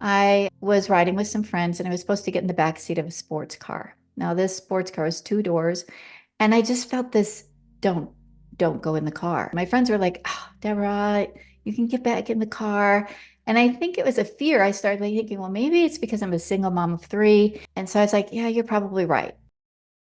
I was riding with some friends and I was supposed to get in the back seat of a sports car. Now, this sports car was two doors, and I just felt this don't don't go in the car. My friends were like, oh, Deborah, you can get back in the car. And I think it was a fear. I started like thinking, well, maybe it's because I'm a single mom of three. And so I was like, yeah, you're probably right.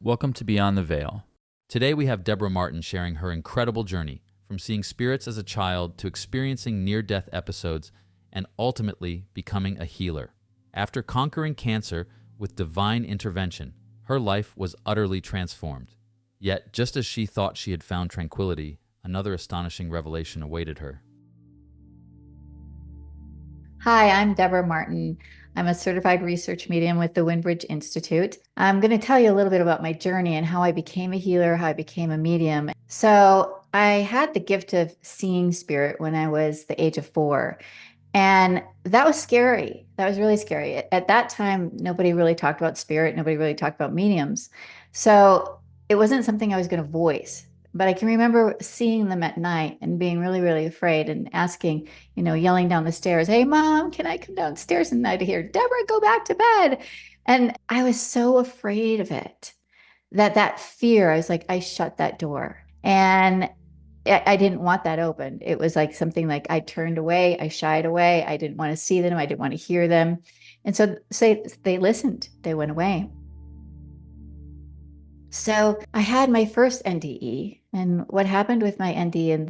Welcome to Beyond the Veil. Today we have Deborah Martin sharing her incredible journey from seeing spirits as a child to experiencing near-death episodes and ultimately becoming a healer. After conquering cancer with divine intervention, her life was utterly transformed. Yet, just as she thought she had found tranquility, another astonishing revelation awaited her. Hi, I'm Deborah Martin. I'm a certified research medium with the Windbridge Institute. I'm going to tell you a little bit about my journey and how I became a healer, how I became a medium. So, I had the gift of seeing spirit when I was the age of 4. And that was scary. That was really scary. At that time, nobody really talked about spirit. Nobody really talked about mediums. So it wasn't something I was going to voice. But I can remember seeing them at night and being really, really afraid and asking, yelling down the stairs, hey, Mom, can I come downstairs? And I'd hear, Deborah, go back to bed. And I was so afraid of it that fear, I was like, I shut that door. And I didn't want that open. It was like something like I turned away, I shied away. I didn't want to see them. I didn't want to hear them. And so they listened, they went away. So I had my first NDE. And what happened with my NDE in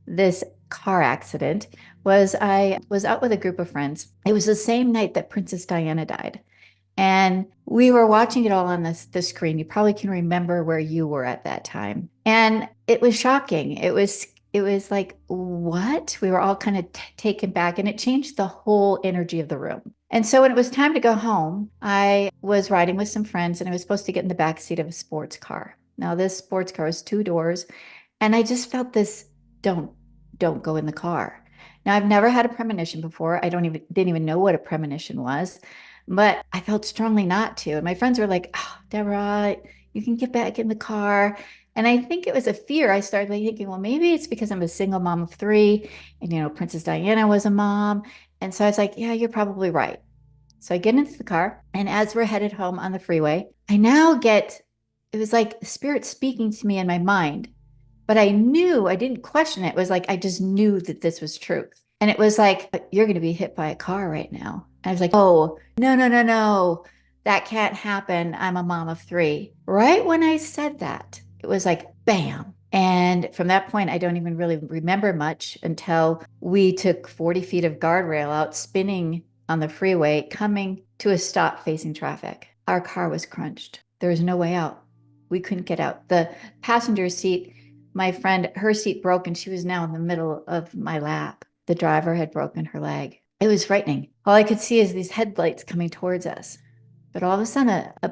this car accident was I was out with a group of friends. It was the same night that Princess Diana died. And we were watching it all on the screen. You probably can remember where you were at that time. And it was shocking. It was like, what? We were all kind of taken back, and it changed the whole energy of the room. And so when it was time to go home, I was riding with some friends and I was supposed to get in the back seat of a sports car. Now, this sports car was two doors, and I just felt this don't don't go in the car. Now, I've never had a premonition before. I didn't even know what a premonition was, but I felt strongly not to. And my friends were like, oh, Deborah, you can get back in the car. And I think it was a fear. I started like thinking, well, maybe it's because I'm a single mom of three, and Princess Diana was a mom. And so I was like, yeah, you're probably right. So I get into the car, and as we're headed home on the freeway, it was like spirit speaking to me in my mind, but I didn't question it. It was like, I just knew that this was truth. And it was like, you're going to be hit by a car right now. And I was like, oh, no, no, no, no. That can't happen. I'm a mom of three. Right when I said that, it was like, bam. And from that point, I don't even really remember much until we took 40 feet of guardrail out, spinning on the freeway, coming to a stop facing traffic. Our car was crunched. There was no way out. We couldn't get out. The passenger seat, my friend, her seat broke, and she was now in the middle of my lap. The driver had broken her leg. It was frightening. All I could see is these headlights coming towards us. But all of a sudden, a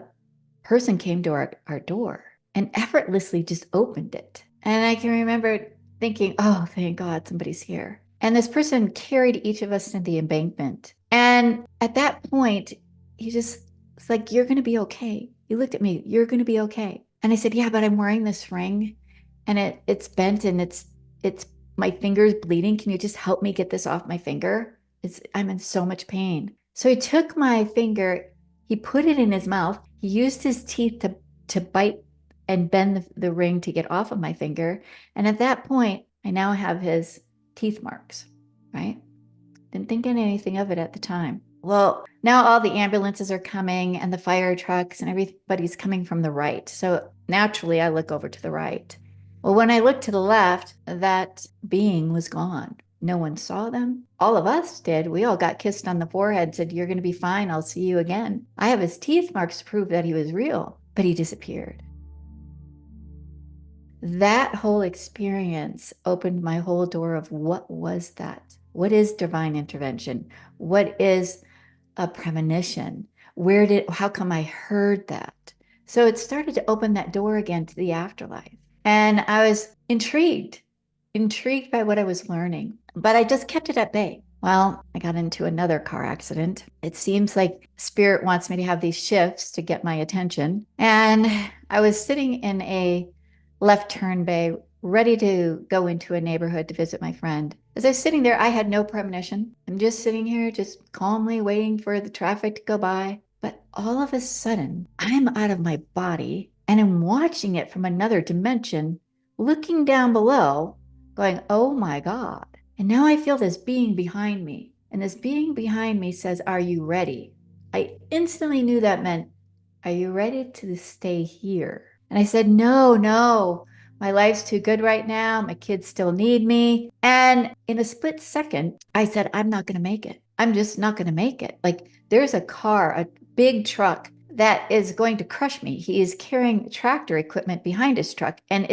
person came to our door and effortlessly just opened it. And I can remember thinking, oh, thank God somebody's here. And this person carried each of us to the embankment. And at that point, he just was like, you're going to be okay. He looked at me, you're going to be okay. And I said, yeah, but I'm wearing this ring, and it's bent, and it's my finger's bleeding. Can you just help me get this off my finger? I'm in so much pain. So he took my finger, he put it in his mouth, he used his teeth to bite and bend the ring to get off of my finger. And at that point, I now have his teeth marks, right? Didn't think anything of it at the time. Well, now all the ambulances are coming and the fire trucks, and everybody's coming from the right. So naturally, I look over to the right. Well, when I looked to the left, that being was gone. No one saw them. All of us did. We all got kissed on the forehead, said, you're going to be fine. I'll see you again. I have his teeth marks to prove that he was real, but he disappeared. That whole experience opened my whole door of what was that? What is divine intervention? What is a premonition? How come I heard that? So it started to open that door again to the afterlife. And I was intrigued by what I was learning, but I just kept it at bay. Well, I got into another car accident. It seems like spirit wants me to have these shifts to get my attention. And I was sitting in a left turn bay, ready to go into a neighborhood to visit my friend. As I was sitting there, I had no premonition. I'm just sitting here, just calmly waiting for the traffic to go by. But all of a sudden, I'm out of my body and I'm watching it from another dimension, looking down below, going, oh my God. And now I feel this being behind me. And this being behind me says, are you ready? I instantly knew that meant, are you ready to stay here? And I said, no, no, my life's too good right now. My kids still need me. And in a split second, I said, I'm not going to make it. I'm just not going to make it. Like there's a car, a big truck that is going to crush me. He is carrying tractor equipment behind his truck. And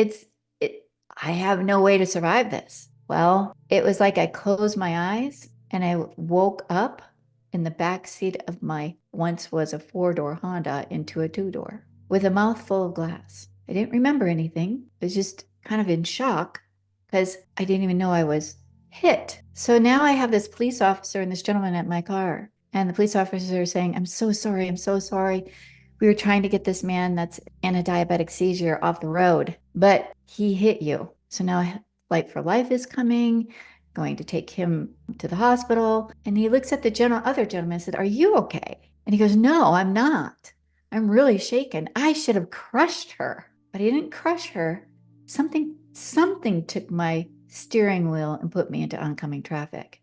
I have no way to survive this. Well, it was like I closed my eyes and I woke up in the back seat of my once was a 4-door Honda into a 2-door with a mouthful of glass. I didn't remember anything. I was just kind of in shock because I didn't even know I was hit. So now I have this police officer and this gentleman at my car. And the police officer is saying, I'm so sorry. I'm so sorry. We were trying to get this man that's in a diabetic seizure off the road, but he hit you. So now Flight for Life is coming, going to take him to the hospital. And he looks at the other gentleman and said, are you okay? And he goes, no, I'm not. I'm really shaken. I should have crushed her, but I didn't crush her. Something took my steering wheel and put me into oncoming traffic.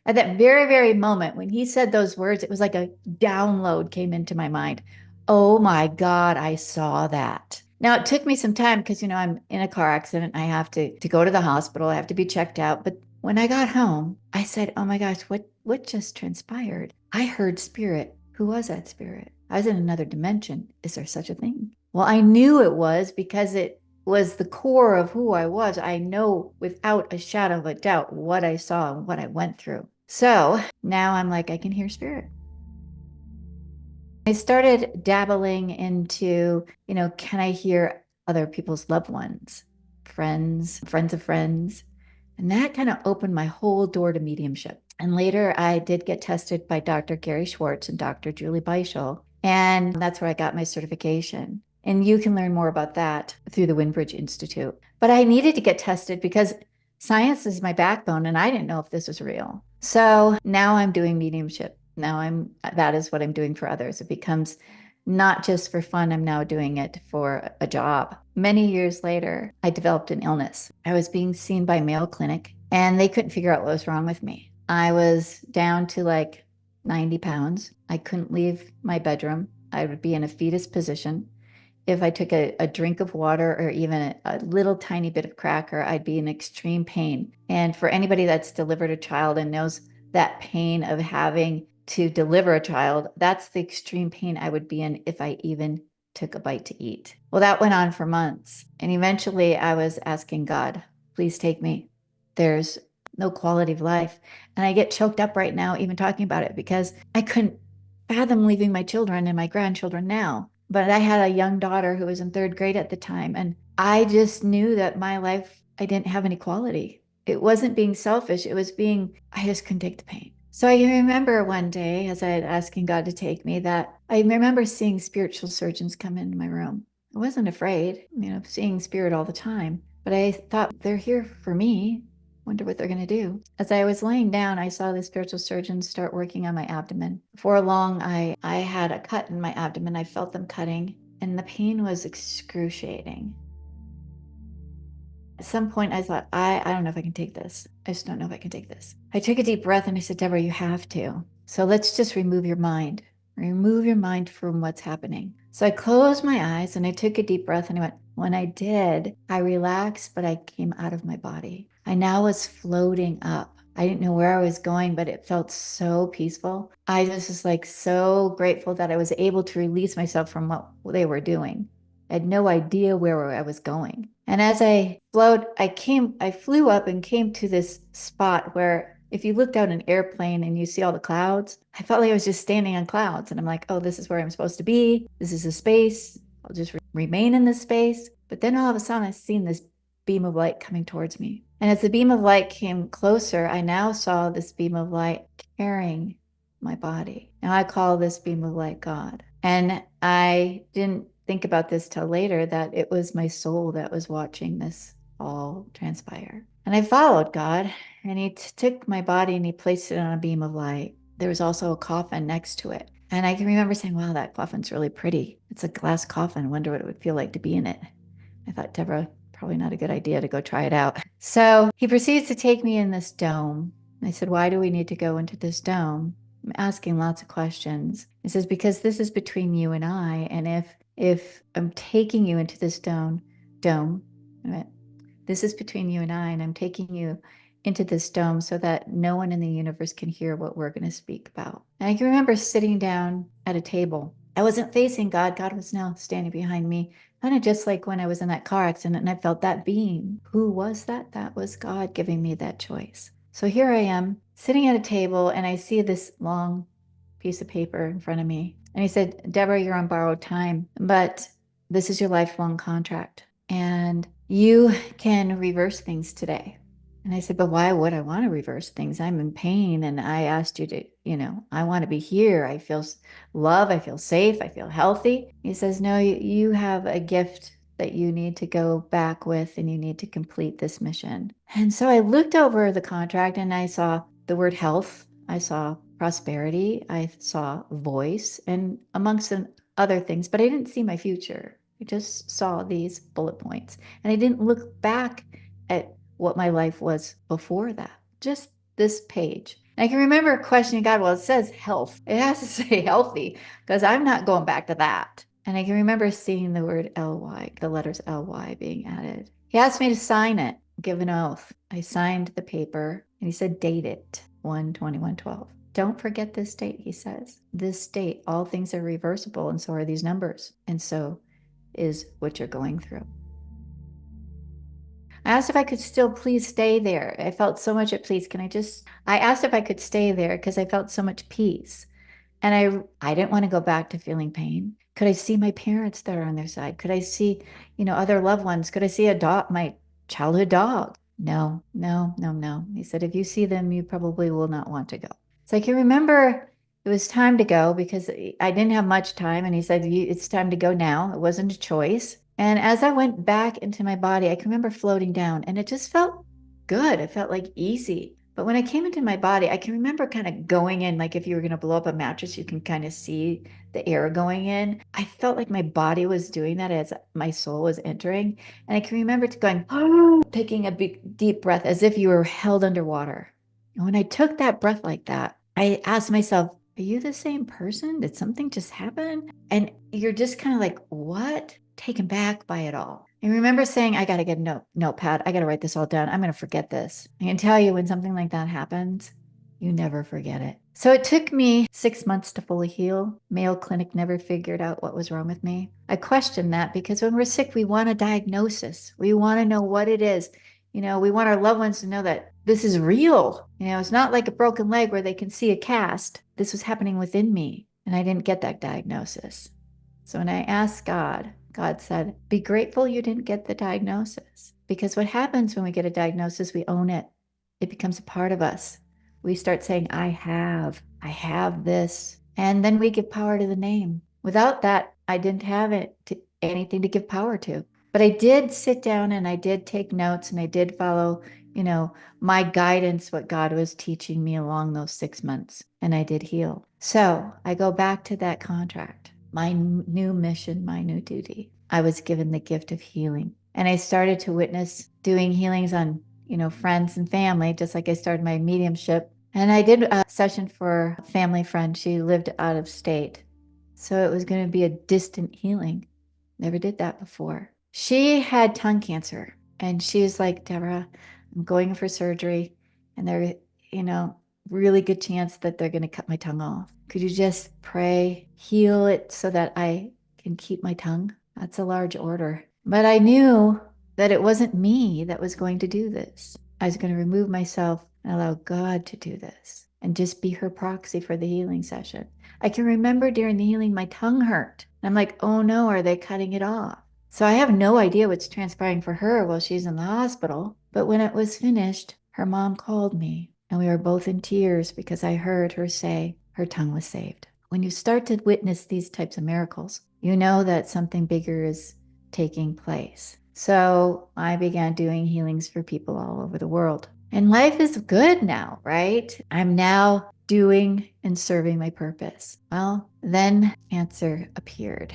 At that very, very moment when he said those words, it was like a download came into my mind. Oh my God, I saw that. Now it took me some time because, I'm in a car accident. I have to go to the hospital. I have to be checked out. But when I got home, I said, oh my gosh, what just transpired? I heard spirit. Who was that spirit? I was in another dimension. Is there such a thing? Well, I knew it was because it was the core of who I was. I know without a shadow of a doubt what I saw and what I went through. So now I'm like, I can hear spirit. I started dabbling into, can I hear other people's loved ones, friends of friends? And that kind of opened my whole door to mediumship. And later I did get tested by Dr. Gary Schwartz and Dr. Julie Beischel. And that's where I got my certification. And you can learn more about that through the Windbridge Institute. But I needed to get tested because science is my backbone and I didn't know if this was real. So now I'm doing mediumship. That is what I'm doing for others. It becomes not just for fun. I'm now doing it for a job. Many years later, I developed an illness. I was being seen by Mayo Clinic and they couldn't figure out what was wrong with me. I was down to like 90 pounds. I couldn't leave my bedroom. I would be in a fetus position. If I took a drink of water or even a little tiny bit of cracker, I'd be in extreme pain. And for anybody that's delivered a child and knows that pain of having to deliver a child, that's the extreme pain I would be in if I even took a bite to eat. Well, that went on for months. And eventually I was asking God, please take me. There's no quality of life. And I get choked up right now, even talking about it, because I couldn't fathom leaving my children and my grandchildren now. But I had a young daughter who was in 3rd grade at the time. And I just knew that my life, I didn't have any quality. It wasn't being selfish. It was I just couldn't take the pain. So I remember one day, as I had asking God to take me, that I remember seeing spiritual surgeons come into my room. I wasn't afraid, seeing spirit all the time, but I thought they're here for me. Wonder what they're going to do. As I was laying down, I saw the spiritual surgeons start working on my abdomen. Before long, I had a cut in my abdomen. I felt them cutting, and the pain was excruciating. At some point, I thought, I don't know if I can take this. I just don't know if I can take this. I took a deep breath and I said, Deborah, you have to. So let's just remove your mind. Remove your mind from what's happening. So I closed my eyes and I took a deep breath and I went, when I did, I relaxed, but I came out of my body. I now was floating up. I didn't know where I was going, but it felt so peaceful. I was just like so grateful that I was able to release myself from what they were doing. I had no idea where I was going. And as I flew up and came to this spot where if you looked out an airplane and you see all the clouds, I felt like I was just standing on clouds. And I'm like, oh, this is where I'm supposed to be. This is a space. I'll just remain in this space. But then all of a sudden I seen this beam of light coming towards me. And as the beam of light came closer, I now saw this beam of light carrying my body. Now I call this beam of light God. And I didn't think about this till later, that it was my soul that was watching this all transpire. And I followed God, and he took my body and he placed it on a beam of light. There was also a coffin next to it. And I can remember saying, wow, that coffin's really pretty. It's a glass coffin. I wonder what it would feel like to be in it. I thought, Deborah, probably not a good idea to go try it out. So he proceeds to take me in this dome. I said, why do we need to go into this dome? I'm asking lots of questions. He says, because this is between you and I. And if I'm taking you into this dome, this is between you and I'm taking you into this dome so that no one in the universe can hear what we're going to speak about. And I can remember sitting down at a table. I wasn't facing God. God was now standing behind me, kind of just like when I was in that car accident and I felt that being. Who was that? That was God giving me that choice. So here I am sitting at a table and I see this long piece of paper in front of me. And he said, Deborah, you're on borrowed time, but this is your lifelong contract. And you can reverse things today. And I said, but why would I want to reverse things? I'm in pain. And I asked you to, I want to be here. I feel love. I feel safe. I feel healthy. He says, no, you have a gift that you need to go back with and you need to complete this mission. And so I looked over the contract and I saw the word health. I saw prosperity. I saw voice and amongst other things, but I didn't see my future. I just saw these bullet points and I didn't look back at what my life was before that, just this page. And I can remember questioning God, well, it says health. It has to say healthy because I'm not going back to that. And I can remember seeing the word LY, the letters LY being added. He asked me to sign it, give an oath. I signed the paper and he said, date it 1/21/12. Don't forget this date, he says. This date, all things are reversible, and so are these numbers. And so is what you're going through. I asked if I could still please stay there. I felt so much at peace. I asked if I could stay there because I felt so much peace. And I didn't want to go back to feeling pain. Could I see my parents that are on their side? Could I see, other loved ones? Could I see a dog, my childhood dog? No, no, no, no. He said, if you see them, you probably will not want to go. So I can remember it was time to go because I didn't have much time. And he said, it's time to go now. It wasn't a choice. And as I went back into my body, I can remember floating down and it just felt good. It felt like easy. But when I came into my body, I can remember kind of going in, like if you were going to blow up a mattress, you can kind of see the air going in. I felt like my body was doing that as my soul was entering. And I can remember going, oh, taking a big, deep breath as if you were held underwater. And when I took that breath like that, I asked myself, are you the same person? Did something just happen? And you're just kind of like, what? Taken back by it all. I remember saying, I got to get a notepad. I got to write this all down. I'm going to forget this. I can tell you when something like that happens, you never forget it. So it took me 6 months to fully heal. Mayo Clinic never figured out what was wrong with me. I question that because when we're sick, we want a diagnosis. We want to know what it is. We want our loved ones to know that this is real. It's not like a broken leg where they can see a cast. This was happening within me, and I didn't get that diagnosis. So when I asked God, God said, be grateful you didn't get the diagnosis. Because what happens when we get a diagnosis, we own it. It becomes a part of us. We start saying, I have this. And then we give power to the name. Without that, I didn't have anything to give power to. But I did sit down and I did take notes and I did follow, my guidance, what God was teaching me along those 6 months. And I did heal. So I go back to that contract, my new mission, my new duty. I was given the gift of healing. And I started to witness doing healings on, friends and family, just like I started my mediumship. And I did a session for a family friend. She lived out of state. So it was going to be a distant healing. Never did that before. She had tongue cancer. And she was like, Deborah, I'm going for surgery. And they're, really good chance that they're going to cut my tongue off. Could you just pray, heal it so that I can keep my tongue? That's a large order. But I knew that it wasn't me that was going to do this. I was going to remove myself and allow God to do this and just be her proxy for the healing session. I can remember during the healing, my tongue hurt. I'm like, oh no, are they cutting it off? So I have no idea what's transpiring for her while she's in the hospital. But when it was finished, her mom called me and we were both in tears because I heard her say her tongue was saved. When you start to witness these types of miracles, you know that something bigger is taking place. So I began doing healings for people all over the world. And life is good now, right? I'm now doing and serving my purpose. Well, then cancer appeared.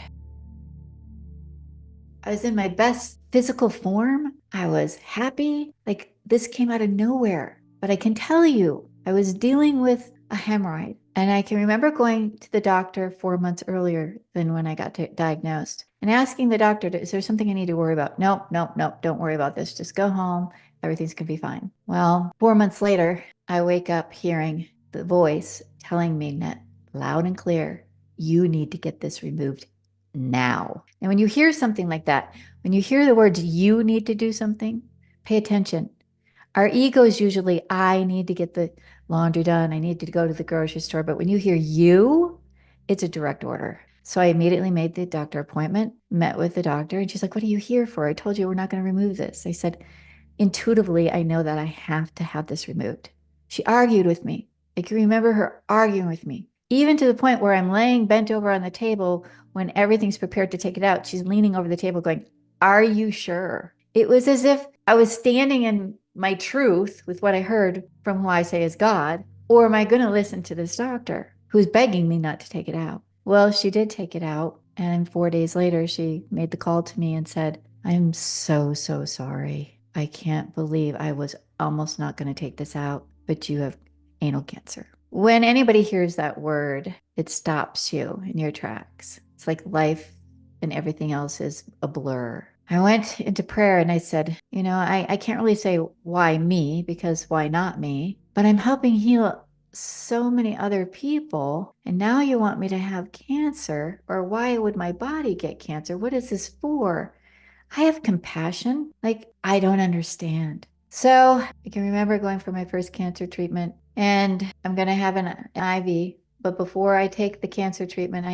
I was in my best physical form. I was happy. Like this came out of nowhere. But I can tell you, I was dealing with a hemorrhoid. And I can remember going to the doctor 4 months earlier than when I got diagnosed and asking the doctor, is there something I need to worry about? Nope, nope, nope. Don't worry about this. Just go home. Everything's going to be fine. Well, 4 months later, I wake up hearing the voice telling me that loud and clear, you need to get this removed now. And when you hear something like that, when you hear the words, you need to do something, pay attention. Our ego is usually, I need to get the laundry done. I need to go to the grocery store. But when you hear you, it's a direct order. So I immediately made the doctor appointment, met with the doctor, and she's like, what are you here for? I told you we're not going to remove this. I said, intuitively, I know that I have to have this removed. She argued with me. I can remember her arguing with me, even to the point where I'm laying bent over on the table when everything's prepared to take it out. She's leaning over the table going, are you sure? It was as if I was standing in my truth with what I heard from who I say is God, or am I going to listen to this doctor who's begging me not to take it out? Well, she did take it out. And 4 days later, she made the call to me and said, I'm so, so sorry. I can't believe I was almost not going to take this out, but you have anal cancer. When anybody hears that word, it stops you in your tracks. It's like life and everything else is a blur. I went into prayer and I said, I can't really say why me, because why not me? But I'm helping heal so many other people. And now you want me to have cancer, or why would my body get cancer? What is this for? I have compassion. Like, I don't understand. So I can remember going for my first cancer treatment, and I'm going to have an IV. But before I take the cancer treatment, I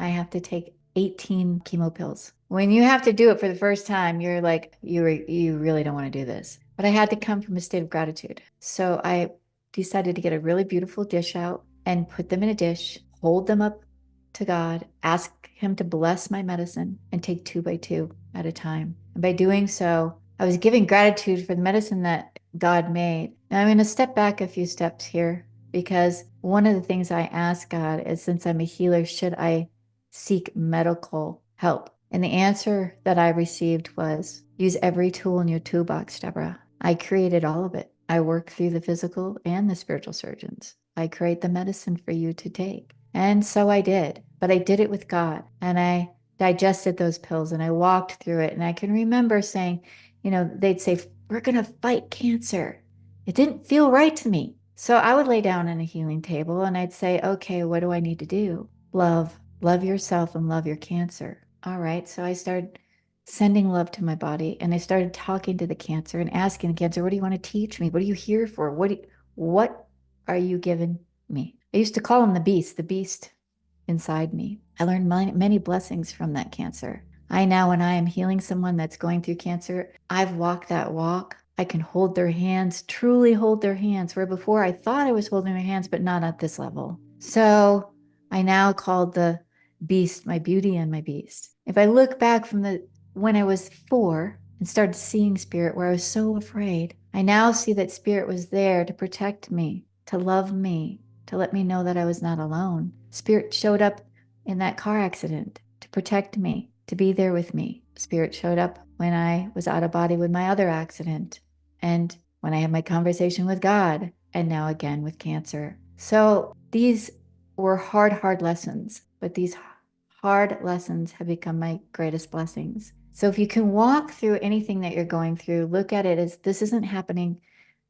have to take 18 chemo pills. When you have to do it for the first time, you're like, you really don't want to do this. But I had to come from a state of gratitude. So I decided to get a really beautiful dish out and put them in a dish, hold them up to God, ask Him to bless my medicine, and take 2 by 2 at a time. And by doing so, I was giving gratitude for the medicine that God made. Now I'm going to step back a few steps here, because one of the things I ask God is, since I'm a healer, should I seek medical help? And the answer that I received was, use every tool in your toolbox, Deborah. I created all of it. I work through the physical and the spiritual surgeons. I create the medicine for you to take. And so I did, but I did it with God, and I digested those pills and I walked through it. And I can remember saying, they'd say, we're going to fight cancer. It didn't feel right to me. So I would lay down on a healing table and I'd say, okay, what do I need to do? Love yourself and love your cancer. All right. So I started sending love to my body, and I started talking to the cancer and asking the cancer, what do you want to teach me? What are you here for? What are you giving me? I used to call him the beast inside me. I learned many blessings from that cancer. I now, when I am healing someone that's going through cancer, I've walked that walk. I can hold their hands, truly hold their hands, where before I thought I was holding their hands, but not at this level. So I now called the beast my beauty and my beast. If I look back from when I was 4 and started seeing spirit where I was so afraid, I now see that spirit was there to protect me, to love me, to let me know that I was not alone. Spirit showed up in that car accident to protect me, to be there with me. Spirit showed up when I was out of body with my other accident, and when I had my conversation with God, and now again with cancer. So these were hard lessons, but these hard lessons have become my greatest blessings. So if you can walk through anything that you're going through, look at it as, this isn't happening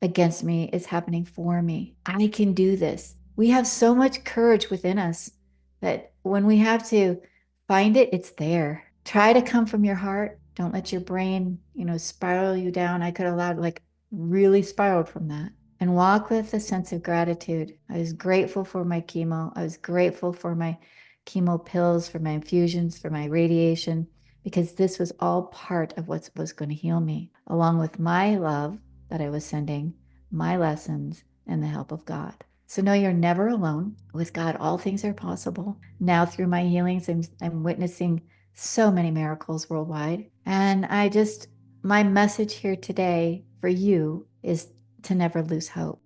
against me, it's happening for me. I can do this. We have so much courage within us that when we have to find it, it's there. Try to come from your heart. Don't let your brain, spiral you down. I could have allowed, really spiraled from that. And walk with a sense of gratitude. I was grateful for my chemo. I was grateful for my chemo pills, for my infusions, for my radiation, because this was all part of what was going to heal me, along with my love that I was sending, my lessons, and the help of God. So know you're never alone. With God, all things are possible. Now through my healings, I'm witnessing so many miracles worldwide. And my message here today for you is to never lose hope.